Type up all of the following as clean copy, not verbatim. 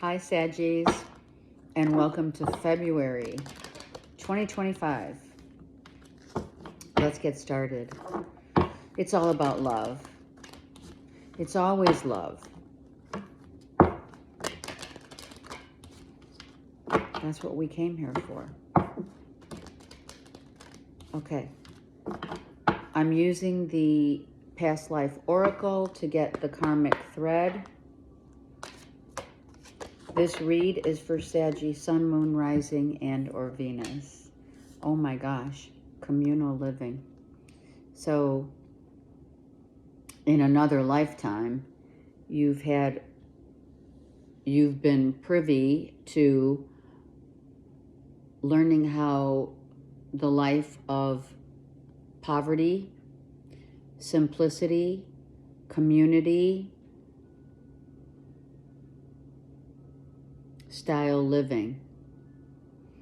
Hi, Saggies, and welcome to February 2025. Let's get started. It's all about love. It's always love. That's what we came here for. Okay. I'm using the Past Life Oracle to get the karmic thread. This read is for Saggy, Sun, Moon, Rising, and or Venus. Oh my gosh, communal living. So, in another lifetime, you've been privy to learning how the life of poverty, simplicity, community, style living.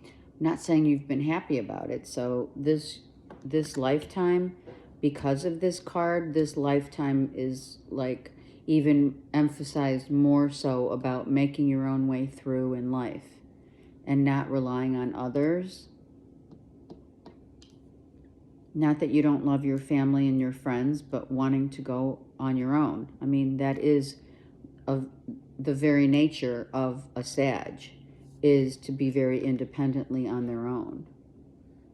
I'm not saying you've been happy about it. So this lifetime, because of this card, this lifetime is like even emphasized more so about making your own way through in life and not relying on others. Not that you don't love your family and your friends, but wanting to go on your own. I mean, that is of the very nature of a Sag, is to be very independently on their own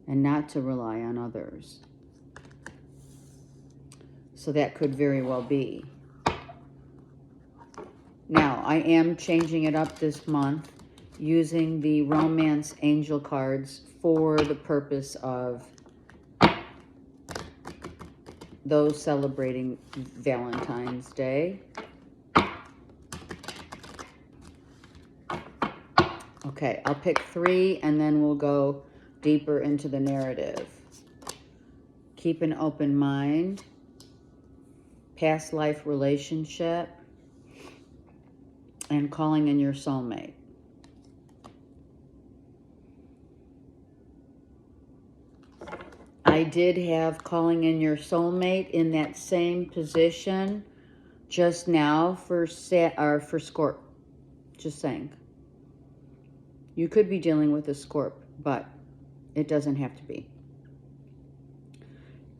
and not to rely on others. So that could very well be. Now, I am changing it up this month using the Romance Angel cards for the purpose of those celebrating Valentine's Day. Okay, I'll pick 3 and then we'll go deeper into the narrative. Keep an open mind. Past life relationship. And calling in your soulmate. I did have calling in your soulmate in that same position just now for Scorp. Just saying. You could be dealing with a Scorp, but it doesn't have to be.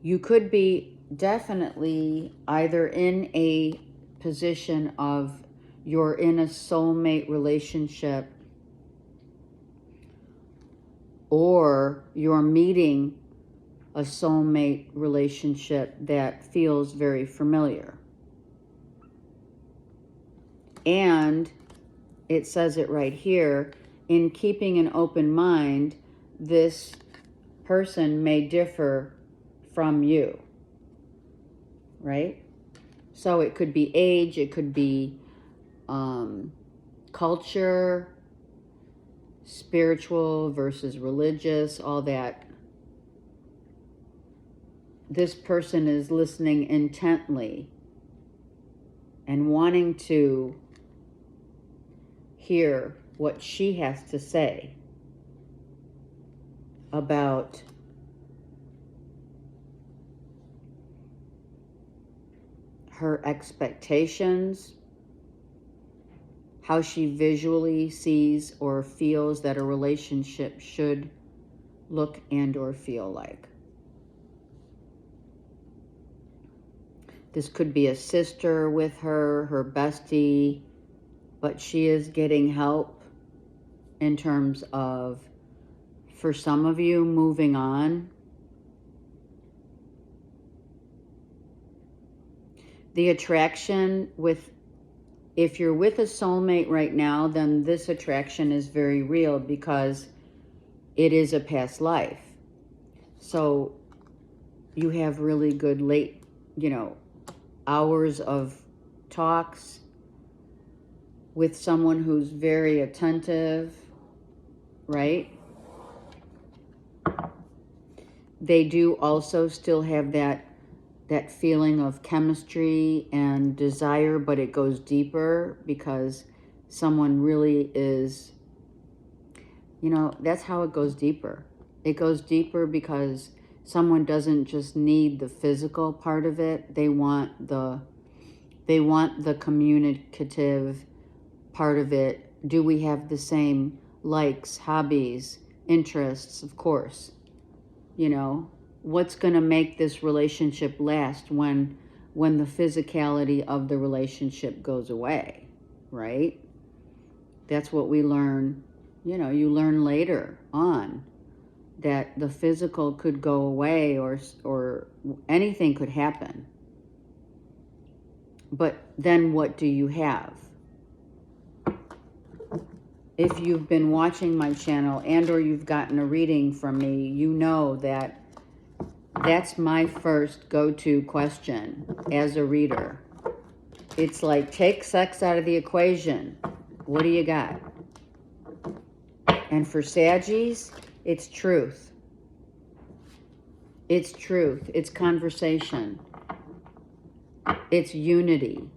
You could be definitely either in a position of you're in a soulmate relationship or you're meeting a soulmate relationship that feels very familiar. And it says it right here, in keeping an open mind, this person may differ from you, right? So it could be age, it could be culture, spiritual versus religious, all that. This person is listening intently and wanting to hear what she has to say about her expectations, how she visually sees or feels that a relationship should look and or feel like. This could be a sister with her bestie, but she is getting help in terms of, for some of you, moving on. The attraction with, if you're with a soulmate right now, then this attraction is very real because it is a past life. So you have really good late, hours of talks with someone who's very attentive, right? They do also still have that feeling of chemistry and desire, but it goes deeper because someone really is, that's how it goes deeper. It goes deeper because someone doesn't just need the physical part of it. They want the communicative part of it do we have the same likes, hobbies, interests? Of course. You know, what's going to make this relationship last when the physicality of the relationship goes away, right? That's what we learn. You know, you learn later on that the physical could go away, or anything could happen. But then what do you have? If you've been watching my channel and or you've gotten a reading from me, you know that that's my first go-to question as a reader. It's like, take sex out of the equation. What do you got? And for Saggies, it's truth. It's truth. It's conversation. It's unity.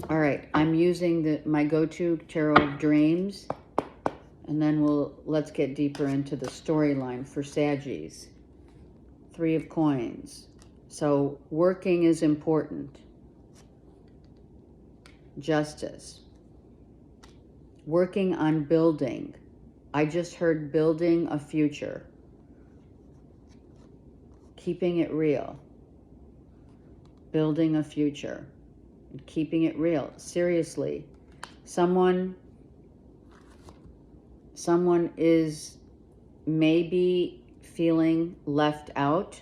All right, I'm using my go-to Tarot of Dreams, and then let's get deeper into the storyline for Saggies. 3 of Coins. So working is important. Justice. Working on building. I just heard building a future. Keeping it real. Building a future. Keeping it real. Seriously. Someone is maybe feeling left out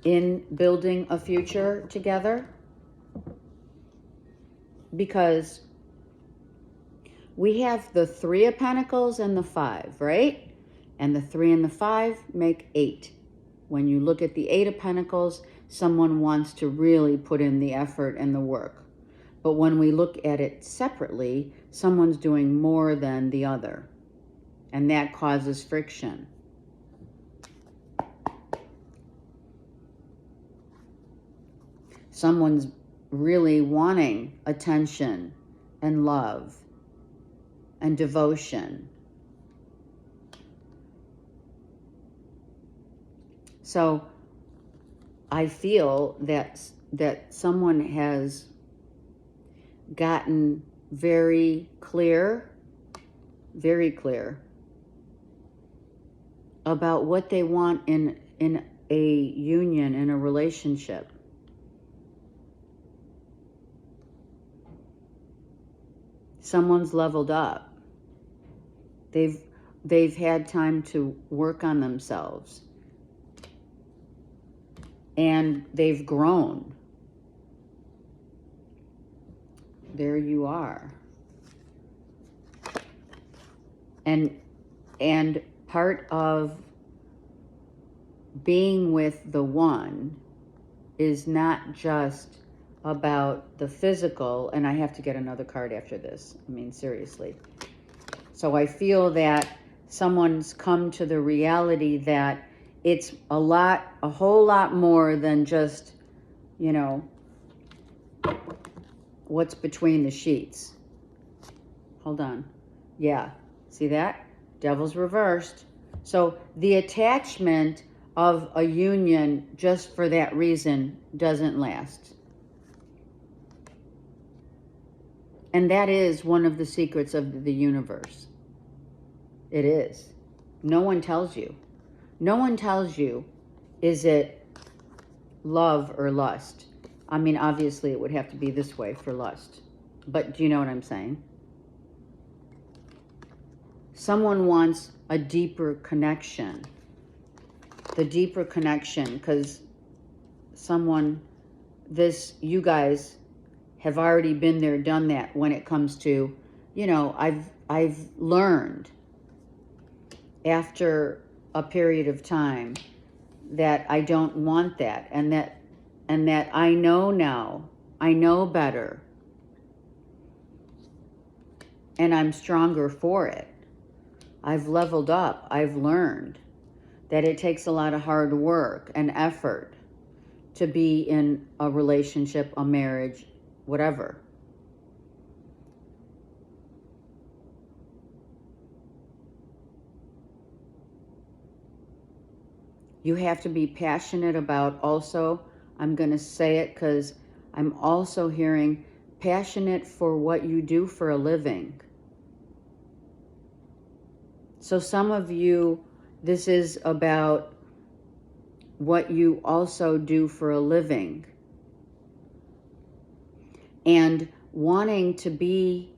in building a future together, because we have the 3 of Pentacles and the 5, right? And the 3 and the 5 make 8. When you look at the 8 of Pentacles, someone wants to really put in the effort and the work. But when we look at it separately, someone's doing more than the other. And that causes friction. Someone's really wanting attention and love and devotion. So I feel that someone has gotten very clear about what they want in a union, in a relationship. Someone's leveled up. They've had time to work on themselves. And they've grown. There you are. And part of being with the one is not just about the physical, and I have to get another card after this. I mean, seriously. So I feel that someone's come to the reality that it's a whole lot more than just, you know, what's between the sheets. Hold on. Yeah. See that? Devil's reversed. So the attachment of a union just for that reason doesn't last. And that is one of the secrets of the universe. It is. No one tells you. No one tells you, is it love or lust? I mean, obviously it would have to be this way for lust. But do you know what I'm saying? Someone wants a deeper connection. The deeper connection, because you guys have already been there, done that when it comes to, you know, I've learned after a period of time that I don't want that, and that I know now, I know better, and I'm stronger for it. I've leveled up. I've learned that it takes a lot of hard work and effort to be in a relationship, a marriage, whatever. You have to be passionate about also I'm going to say it because I'm also hearing passionate for what you do for a living. So some of you, this is about what you also do for a living. And wanting to be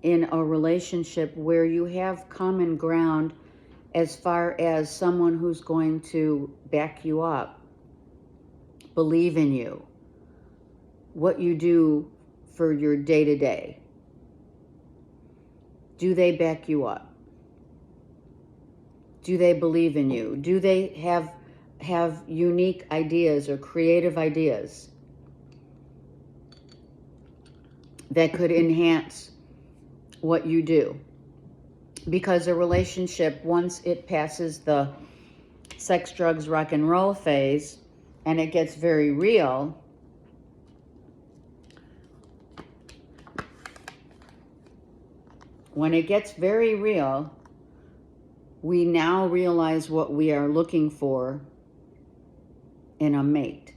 in a relationship where you have common ground as far as someone who's going to back you up, believe in you, what you do for your day-to-day. Do they back you up? Do they believe in you? Do they have unique ideas or creative ideas that could enhance what you do? Because a relationship, once it passes the sex, drugs, rock and roll phase and it gets very real, when it gets very real, we now realize what we are looking for in a mate.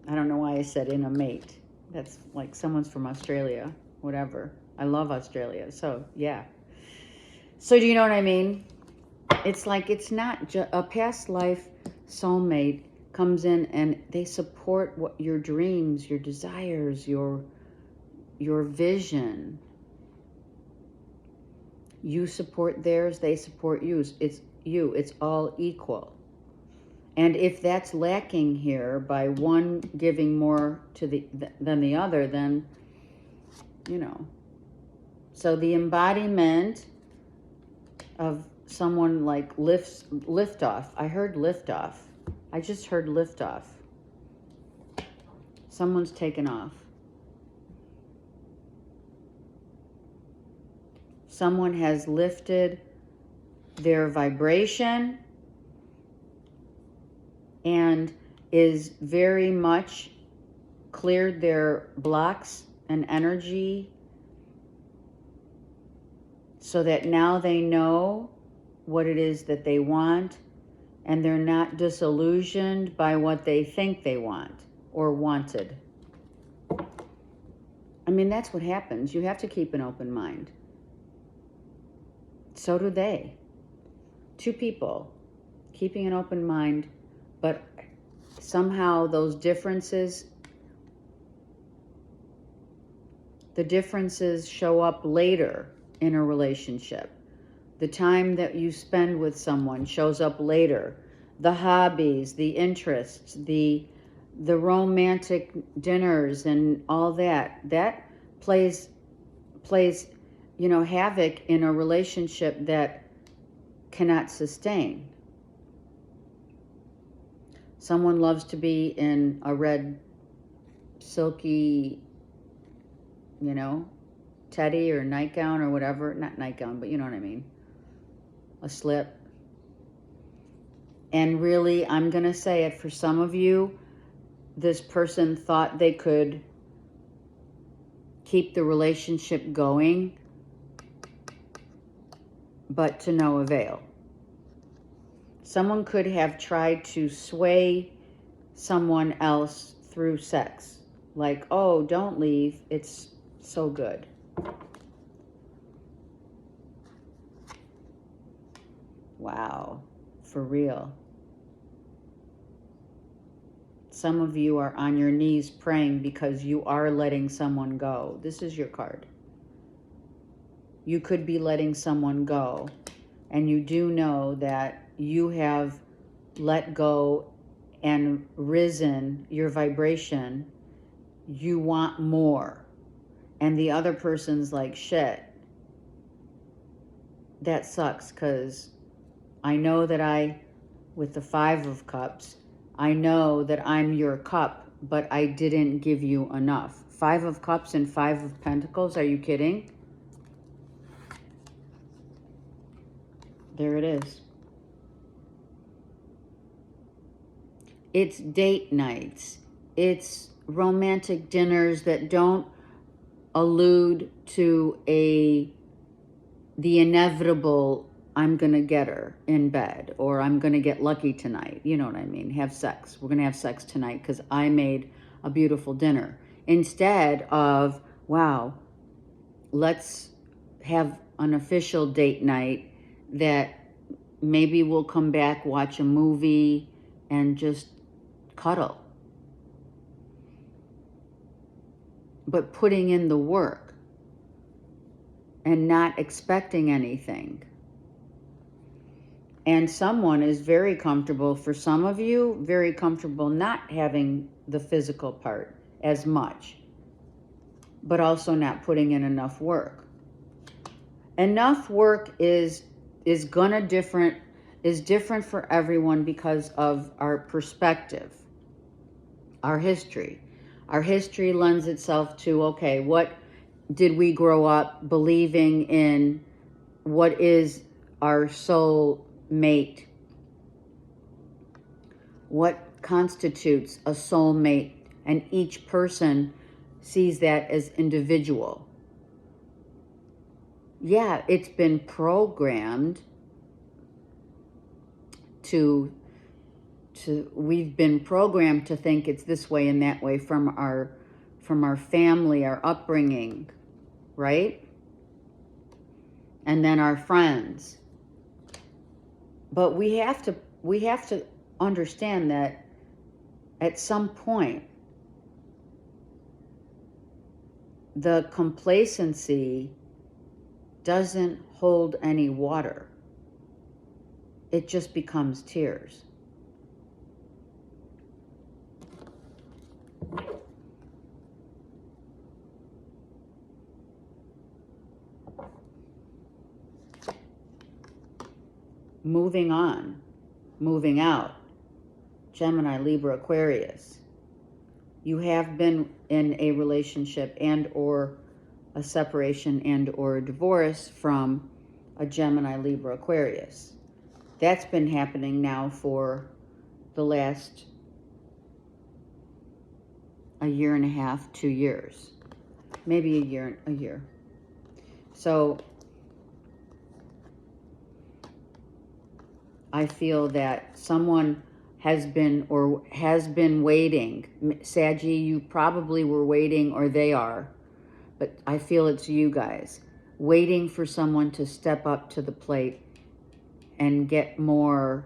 I don't know why I said in a mate. That's like someone's from Australia, whatever. I love Australia, so yeah. So do you know what I mean? It's like it's not just a past life soulmate comes in and they support what your dreams, your desires, your vision. You support theirs, they support yours. It's all equal. And if that's lacking here by one giving more to than the other, then, you know. So the embodiment of someone like lift off. I heard lift off. I just heard lift off. Someone's taken off. Someone has lifted their vibration and is very much cleared their blocks and energy so that now they know what it is that they want and they're not disillusioned by what they think they want or wanted. I mean, that's what happens. You have to keep an open mind. So do they. Two people keeping an open mind, but somehow those differences, the differences show up later in a relationship. The time that you spend with someone shows up later. The hobbies, the interests, the romantic dinners and all that plays havoc in a relationship that cannot sustain. Someone loves to be in a red silky, teddy or nightgown or whatever. Not nightgown, but you know what I mean. A slip. And really, I'm going to say it, for some of you, this person thought they could keep the relationship going, but to no avail. Someone could have tried to sway someone else through sex. Like, oh, don't leave. It's so good. Wow. For real. Some of you are on your knees praying because you are letting someone go. This is your card. You could be letting someone go, and you do know that you have let go and risen your vibration. You want more. And the other person's like, shit, that sucks, because I know that with the 5 of Cups, I know that I'm your cup, but I didn't give you enough. 5 of Cups and 5 of Pentacles, are you kidding? There it is. It's date nights. It's romantic dinners that don't allude to the inevitable I'm going to get her in bed, or I'm going to get lucky tonight. You know what I mean? Have sex. We're going to have sex tonight because I made a beautiful dinner. Instead of, wow, let's have an official date night that maybe we'll come back, watch a movie, and just cuddle. But putting in the work and not expecting anything. And someone is very comfortable, for some of you, very comfortable not having the physical part as much, but also not putting in enough work. Enough work is different for everyone because of our perspective, our history. Our history lends itself to, okay, what did we grow up believing in? What is our soul mate? What constitutes a soulmate? And each person sees that as individual. Yeah, it's been programmed we've been programmed to think it's this way and that way from our family, our upbringing, right? And then our friends. But we have to understand that at some point the complacency doesn't hold any water. It just becomes tears. Moving on, moving out. Gemini, Libra, Aquarius. You have been in a relationship and or a separation and or a divorce from a Gemini, Libra, Aquarius. That's been happening now for the last a year and a half, 2 years, maybe a year. So I feel that someone has been waiting. Saggy, you probably were waiting, or they are, but I feel it's you guys waiting for someone to step up to the plate and get more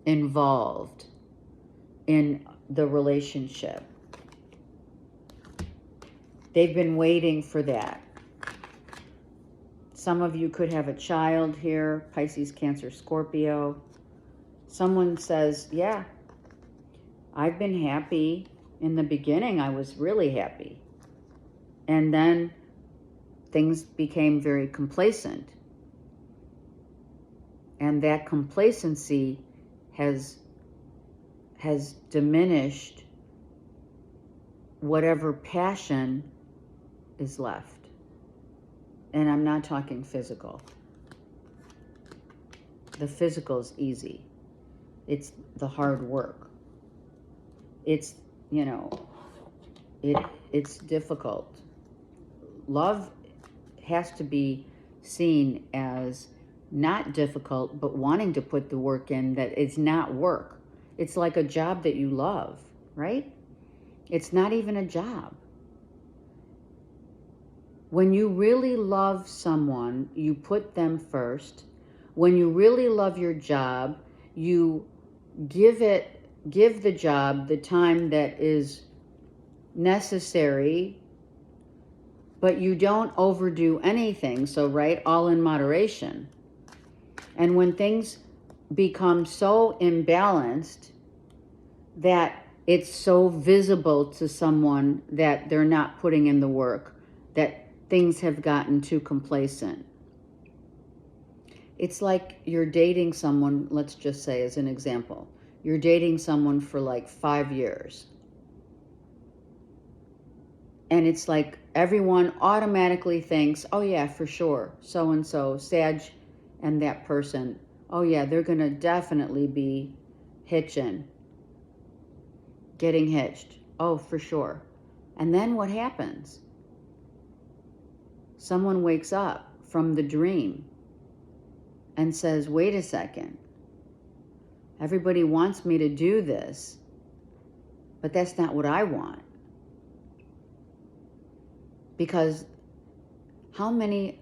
involved in the relationship. They've been waiting for that. Some of you could have a child here, Pisces, Cancer, Scorpio. Someone says, yeah, I've been happy. In the beginning, I was really happy. And then things became very complacent. And that complacency has diminished whatever passion is left. And I'm not talking physical. The physical is easy. It's the hard work. It's, it's difficult. Love has to be seen as not difficult, but wanting to put the work in, that it's not work. It's like a job that you love, right? It's not even a job. When you really love someone, you put them first. When you really love your job, you give the job the time that is necessary, but you don't overdo anything. So, right, all in moderation. And when things become so imbalanced that it's so visible to someone that they're not putting in the work, that things have gotten too complacent. It's like you're dating someone, let's just say as an example, you're dating someone for like 5 years. And it's like everyone automatically thinks, oh yeah, for sure, so-and-so, Sag and that person, oh yeah, they're going to definitely be getting hitched. Oh, for sure. And then what happens? Someone wakes up from the dream and says, wait a second, everybody wants me to do this, but that's not what I want. Because how many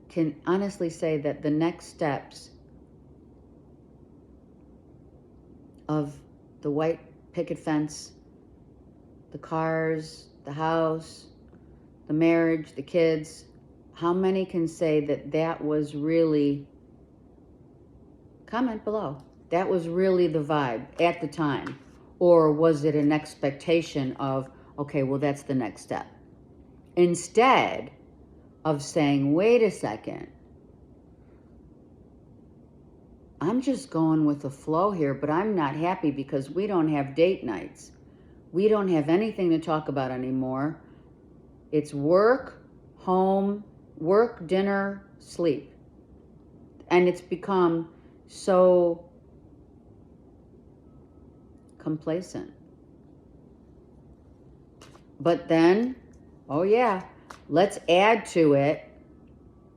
can honestly say that the next steps of the white picket fence, the cars, the house, the marriage, the kids, how many can say that that was really, comment below, that was really the vibe at the time? Or was it an expectation of, okay, well, that's the next step? Instead of saying, wait a second, I'm just going with the flow here, but I'm not happy because we don't have date nights. We don't have anything to talk about anymore. It's work, home, work, dinner, sleep. And it's become so complacent. But then, oh yeah, let's add to it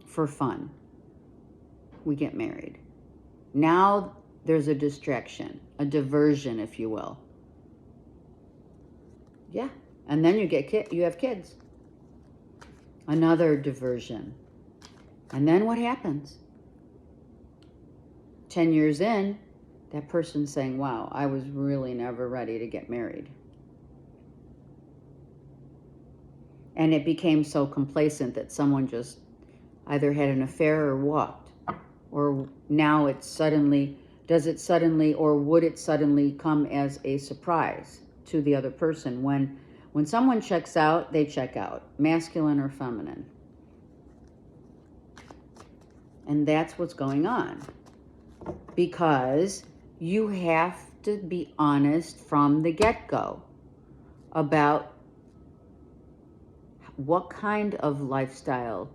for fun. We get married. Now there's a distraction, a diversion, if you will. Yeah, and then you have kids. Another diversion. And then what happens? 10 years in, that person's saying, wow, I was really never ready to get married. And it became so complacent that someone just either had an affair or walked. Or now it's suddenly, does it suddenly, or would it suddenly come as a surprise to the other person? When someone checks out, they check out, masculine or feminine. And that's what's going on. Because you have to be honest from the get-go about what kind of lifestyle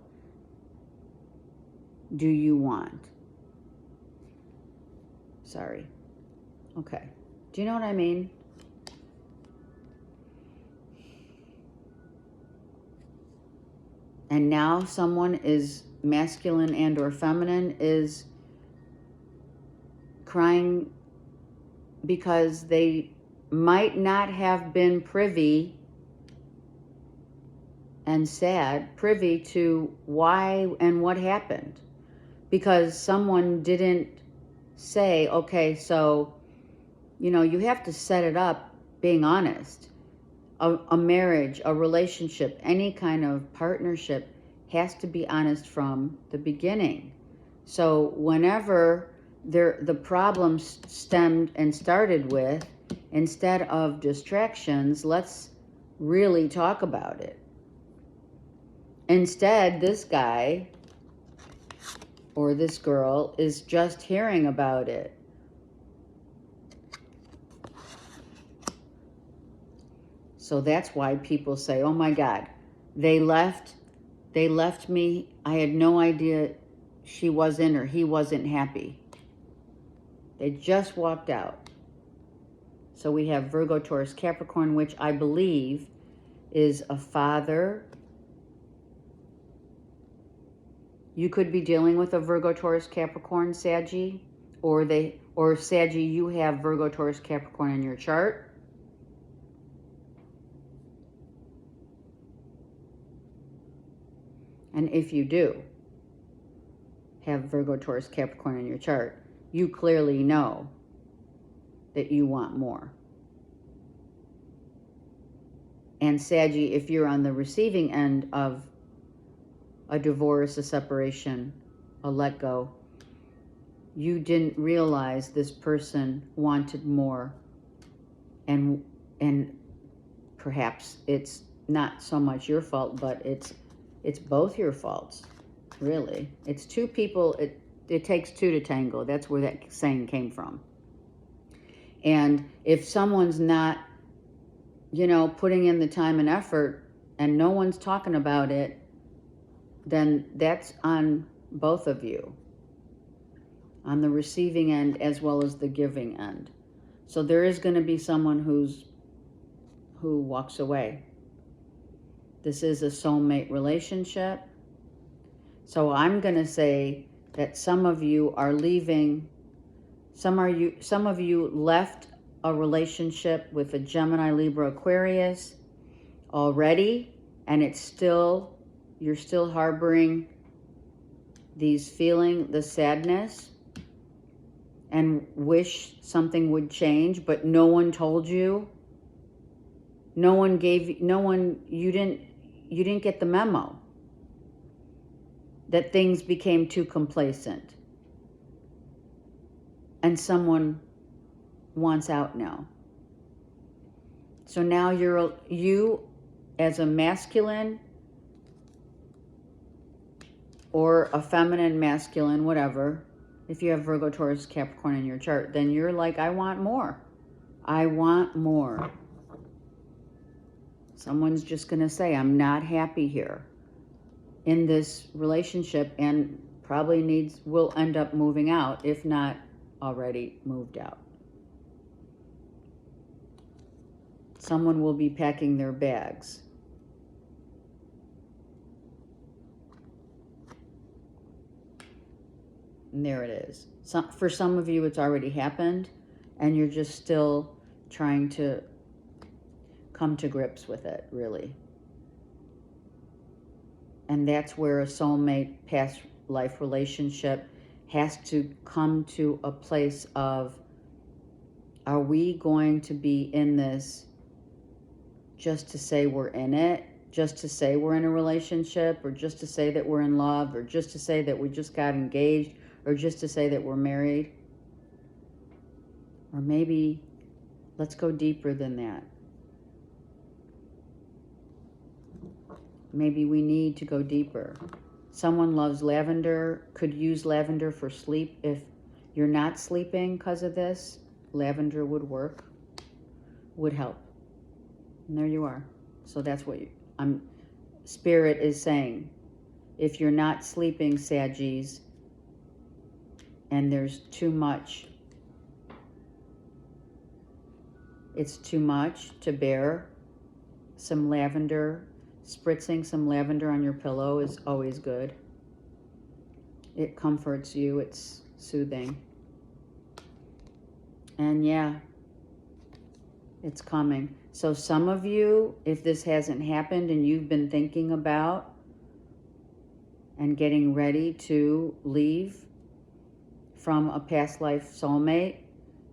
do you want? Sorry. Okay. Do you know what I mean? And now someone is masculine and or feminine is crying because they might not have been privy and sad, privy to why and what happened. Because someone didn't say, okay, so, you have to set it up being honest. A marriage, a relationship, any kind of partnership has to be honest from the beginning. So whenever the problem stemmed and started with, instead of distractions, let's really talk about it. Instead, this guy or this girl is just hearing about it. So that's why people say, oh my God, they left me. I had no idea she wasn't or he wasn't happy. They just walked out. So we have Virgo, Taurus, Capricorn, which I believe is a father. You could be dealing with a Virgo, Taurus, Capricorn, Saggy, or Saggy, you have Virgo, Taurus, Capricorn in your chart. And if you do have Virgo, Taurus, Capricorn in your chart, you clearly know that you want more. And Saggy, if you're on the receiving end of a divorce, a separation, a let go, you didn't realize this person wanted more, and perhaps it's not so much your fault, but it's both your faults, really. It's two people, it takes two to tango. That's where that saying came from. And if someone's not, putting in the time and effort and no one's talking about it, then that's on both of you, on the receiving end as well as the giving end. So there is going to be someone who walks away. This is a soulmate relationship. So I'm going to say that some of you are leaving. Some of you left a relationship with a Gemini, Libra, Aquarius already, and you're still harboring the sadness, and wish something would change, but no one told you. You didn't get the memo that things became too complacent. And someone wants out now. So now you as a masculine or a feminine masculine, whatever, if you have Virgo, Taurus, Capricorn in your chart, then you're like, I want more. I want more. Someone's just going to say, I'm not happy here in this relationship, and probably will end up moving out, if not already moved out. Someone will be packing their bags. And there it is. For some of you, it's already happened, and you're just still trying to come to grips with it, really. And that's where a soulmate past life relationship has to come to a place of, are we going to be in this just to say we're in it, just to say we're in a relationship, or just to say that we're in love, or just to say that we just got engaged, or just to say that we're married? Or maybe let's go deeper than that. Maybe we need to go deeper. Someone loves lavender, could use lavender for sleep. If you're not sleeping because of this, lavender would work, would help. And there you are. So that's what Spirit is saying. If you're not sleeping, Saggies, and there's too much, it's too much to bear, some lavender, spritzing some lavender on your pillow is always good. It comforts you, it's soothing. And yeah, it's coming. So some of you, if this hasn't happened and you've been thinking about and getting ready to leave from a past life soulmate,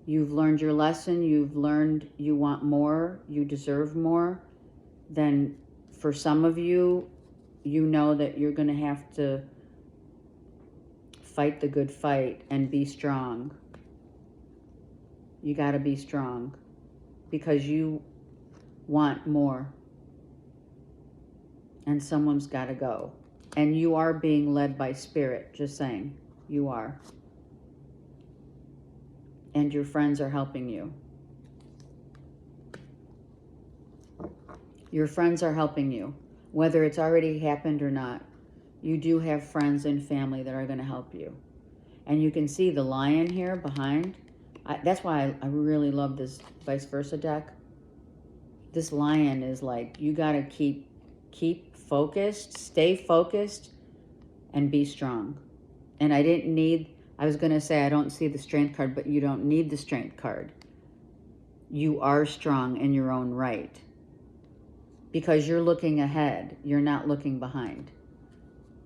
you've learned your lesson, you've learned you want more, you deserve more, then for some of you, you know that you're going to have to fight the good fight and be strong. You got to be strong because you want more. And someone's got to go. And you are being led by Spirit, just saying. You are. And your friends are helping you. Your friends are helping you, whether it's already happened or not. You do have friends and family that are going to help you. And you can see the lion here behind. That's why I really love this vice versa deck. This lion is like, you got to keep focused, stay focused, and be strong. And I was going to say I don't see the strength card, but you don't need the strength card. You are strong in your own right. Because you're looking ahead. You're not looking behind.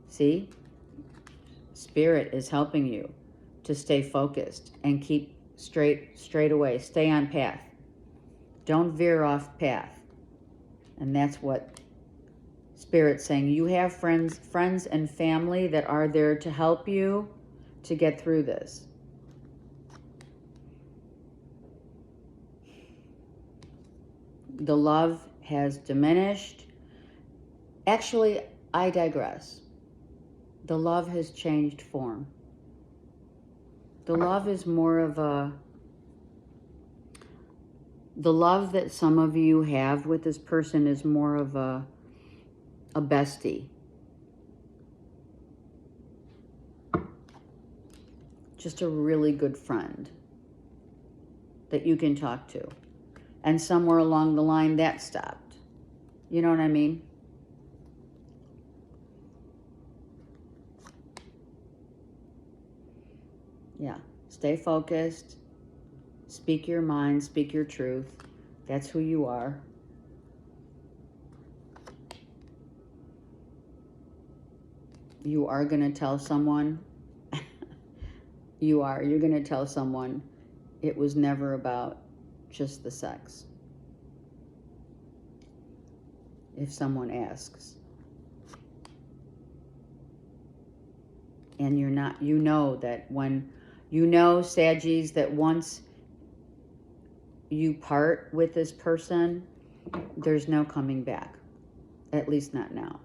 See? Spirit is helping you to stay focused and keep straight away. Stay on path. Don't veer off path. And that's what Spirit's saying. You have friends and family that are there to help you to get through this. The love has diminished. Actually, I digress. The love has changed form. The love is more of the love that some of you have with this person is more of a bestie. Just a really good friend that you can talk to. And somewhere along the line, that stopped. You know what I mean? Stay focused. Speak your mind. Speak your truth. That's who you are. You are going to tell someone. You're going to tell someone it was never about just the sex. If someone asks. And you're not, you know that when, you know, Saggies, that once you part with this person, there's no coming back. At least not now.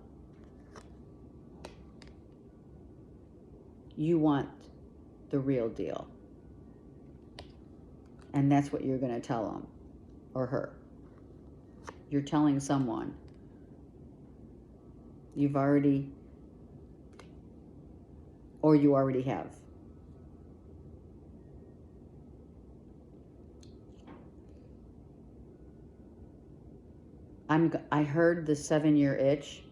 You want the real deal. And that's what you're going to tell him or her. You're telling someone. You've already, or you already have. I heard the 7-year itch.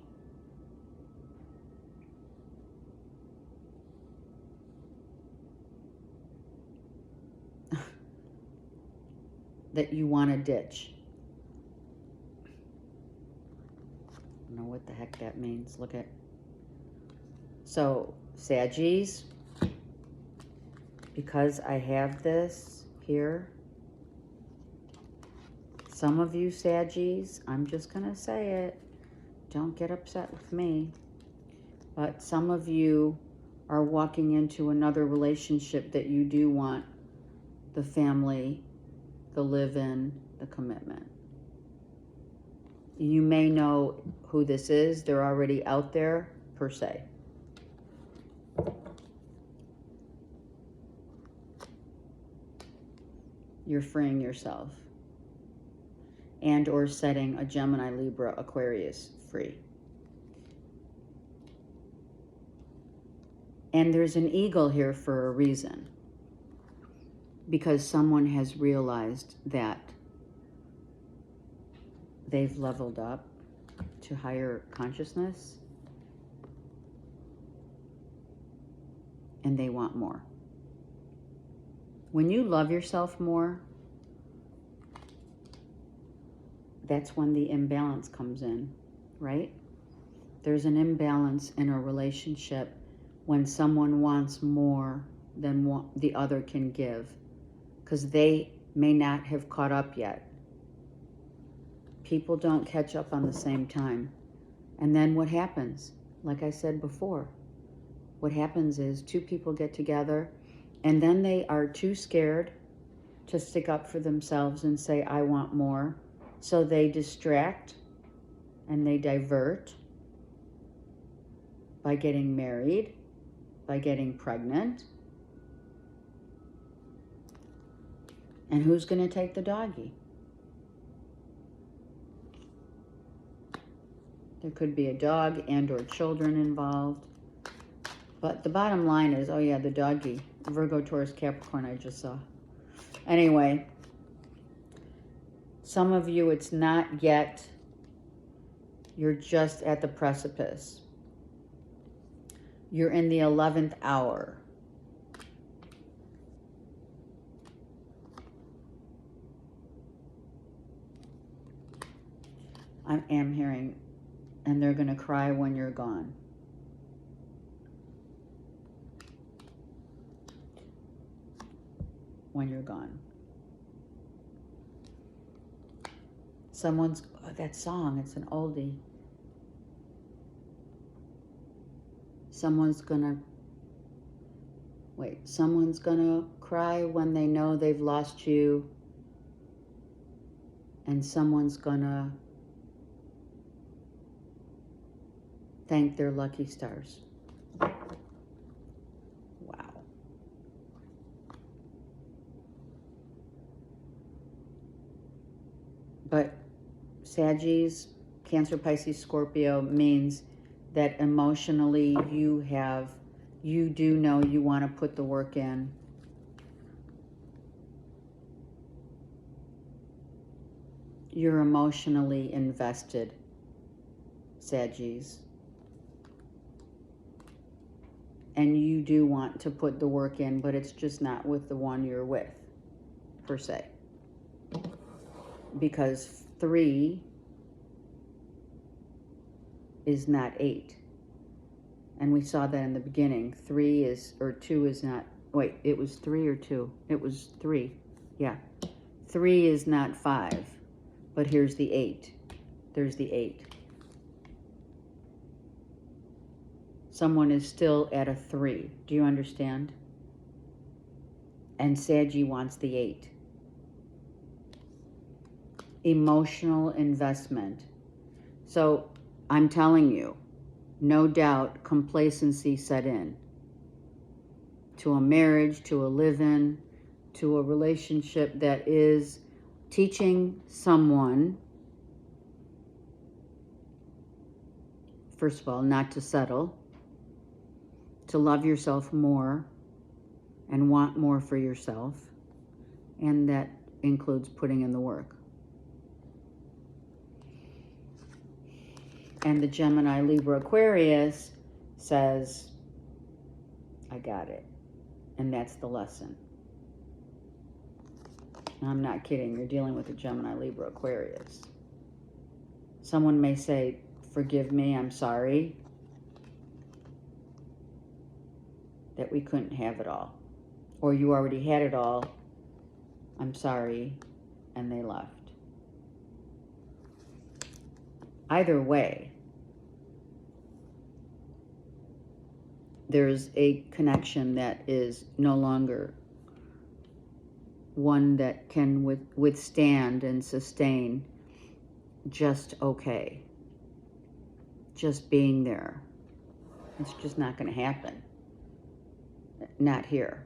That you want to ditch. I don't know what the heck that means. Look at. So, Saggies, because I have this here, some of you Saggies, I'm just going to say it, don't get upset with me, but some of you are walking into another relationship that you do want the family, the live-in, the commitment. You may know who this is. They're already out there, per se. You're freeing yourself. And or setting a Gemini, Libra, Aquarius free. And there's an eagle here for a reason. Because someone has realized that they've leveled up to higher consciousness and they want more. When you love yourself more, that's when the imbalance comes in, right? There's an imbalance in a relationship when someone wants more than what the other can give, because they may not have caught up yet. People don't catch up on the same time. And then what happens? Like I said before, what happens is two people get together and then they are too scared to stick up for themselves and say, I want more. So they distract and they divert by getting married, by getting pregnant. And who's going to take the doggy? There could be a dog and or children involved. But the bottom line is, oh yeah, the doggy. Virgo, Taurus, Capricorn, I just saw. Anyway, some of you, it's not yet. You're just at the precipice. You're in the 11th hour. I am hearing, and they're going to cry when you're gone. When you're gone. Someone's, oh, that song, it's an oldie. Someone's gonna cry when they know they've lost you. And someone's gonna thank their lucky stars. Wow. But Saggies, Cancer, Pisces, Scorpio means that emotionally you do know you want to put the work in. You're emotionally invested, Saggies. and you do want to put the work in, but it's just not with the one you're with, per se. Because 3 is not 8. And we saw that in the beginning. 2 is not, wait, it was 3 or 2? It was 3, yeah. 3 is not 5, but here's the 8. There's the 8. Someone is still at a 3. Do you understand? And Saggy wants the 8. Emotional investment. So I'm telling you, no doubt complacency set in. To a marriage, to a live-in, to a relationship that is teaching someone, first of all, not to settle, to love yourself more and want more for yourself, and that includes putting in the work. And the Gemini, Libra, Aquarius says, I got it. And that's the lesson. Now, I'm not kidding. You're dealing with a Gemini, Libra, Aquarius. Someone may say, forgive me, I'm sorry that we couldn't have it all. Or you already had it all, I'm sorry, and they left. Either way, there's a connection that is no longer one that can withstand and sustain just okay. Just being there. It's just not going to happen. Not here.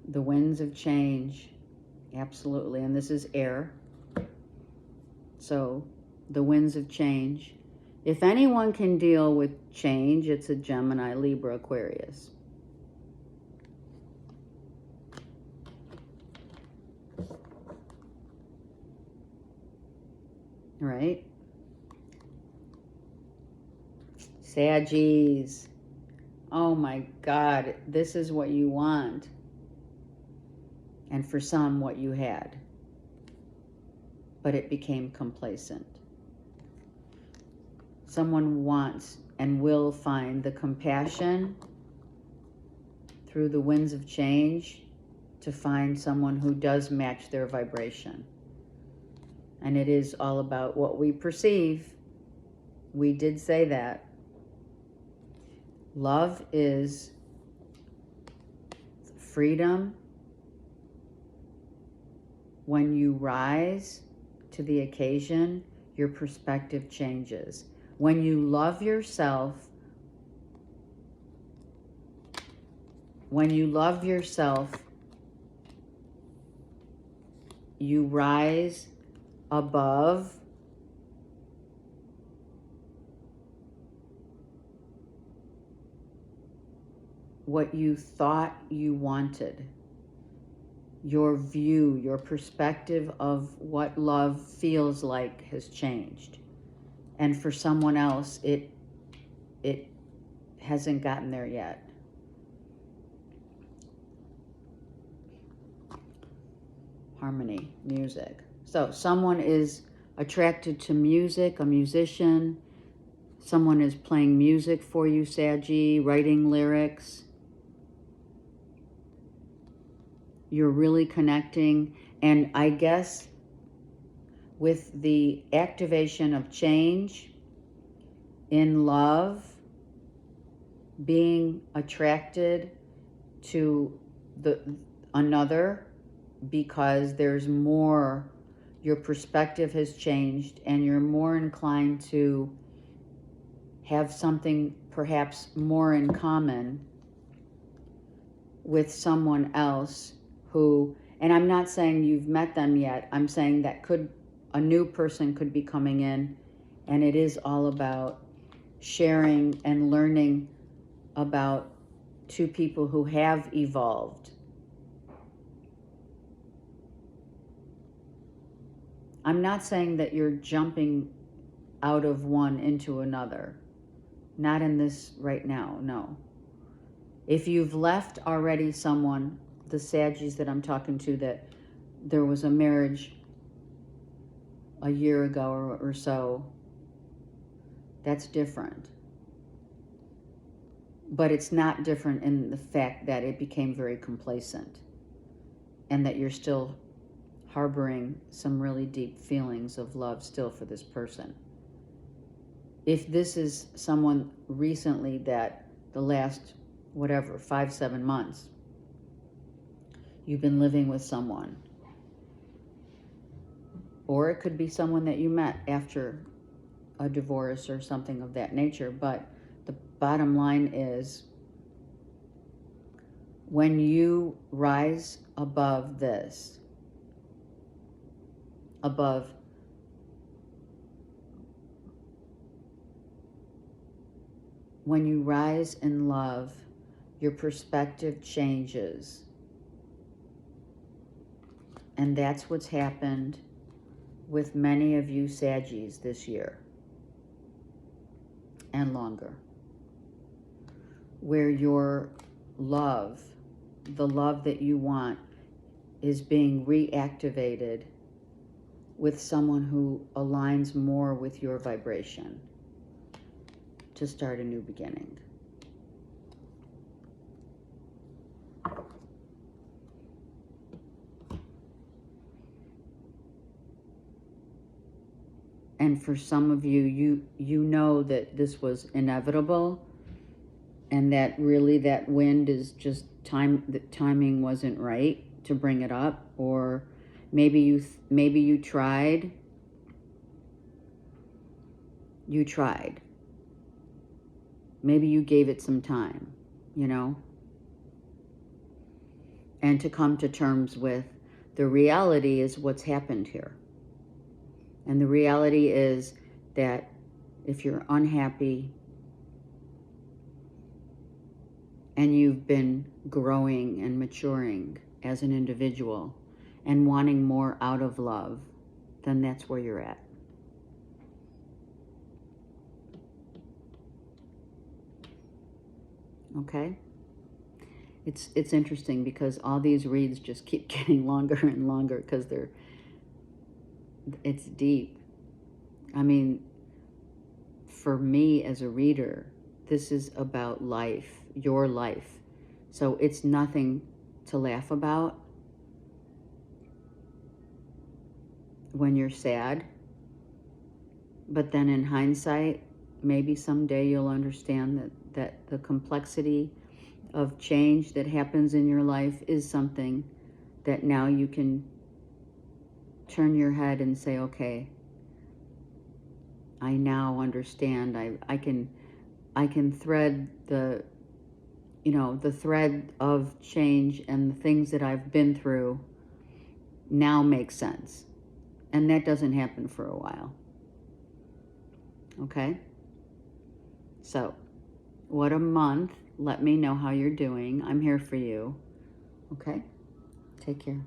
The winds of change, absolutely, and this is air. So, the winds of change. If anyone can deal with change, it's a Gemini, Libra, Aquarius. Right? Saggies. Oh my God, this is what you want. And for some, what you had. But it became complacent. Someone wants and will find the compassion through the winds of change to find someone who does match their vibration. And it is all about what we perceive. We did say that. Love is freedom. When you rise to the occasion, your perspective changes. When you love yourself, you rise above what you thought you wanted. Your view, your perspective of what love feels like has changed. And for someone else, it hasn't gotten there yet. Harmony, music. So someone is attracted to music, a musician. Someone is playing music for you, Saggy, writing lyrics. You're really connecting. And I guess with the activation of change in love, being attracted to another because there's more, your perspective has changed and you're more inclined to have something perhaps more in common with someone else who, and I'm not saying you've met them yet, I'm saying that a new person could be coming in, and it is all about sharing and learning about two people who have evolved. I'm not saying that you're jumping out of one into another. Not in this right now, no. If you've left already someone, the Saggies that I'm talking to, that there was a marriage a year ago or so, that's different. But it's not different in the fact that it became very complacent and that you're still harboring some really deep feelings of love still for this person. If this is someone recently that the last, 5-7 months, you've been living with someone, or it could be someone that you met after a divorce or something of that nature, but the bottom line is, when you rise above this, when you rise in love, your perspective changes. And that's what's happened with many of you Saggies this year and longer, where your love, the love that you want, is being reactivated with someone who aligns more with your vibration to start a new beginning. And for some of you, you know that this was inevitable, and that really that wind is just the timing wasn't right to bring it up, or maybe you tried. Maybe you gave it some time, and to come to terms with the reality is what's happened here. And the reality is that if you're unhappy and you've been growing and maturing as an individual and wanting more out of love, then that's where you're at. Okay? It's interesting because all these reads just keep getting longer and longer because it's deep. I mean, for me as a reader, this is about life, your life. So it's nothing to laugh about when you're sad. But then in hindsight, maybe someday you'll understand that the complexity of change that happens in your life is something that now you can turn your head and say, okay, I now understand. I can thread the thread of change, and the things that I've been through now make sense. And that doesn't happen for a while. Okay? So, what a month. Let me know how you're doing. I'm here for you. Okay? Take care.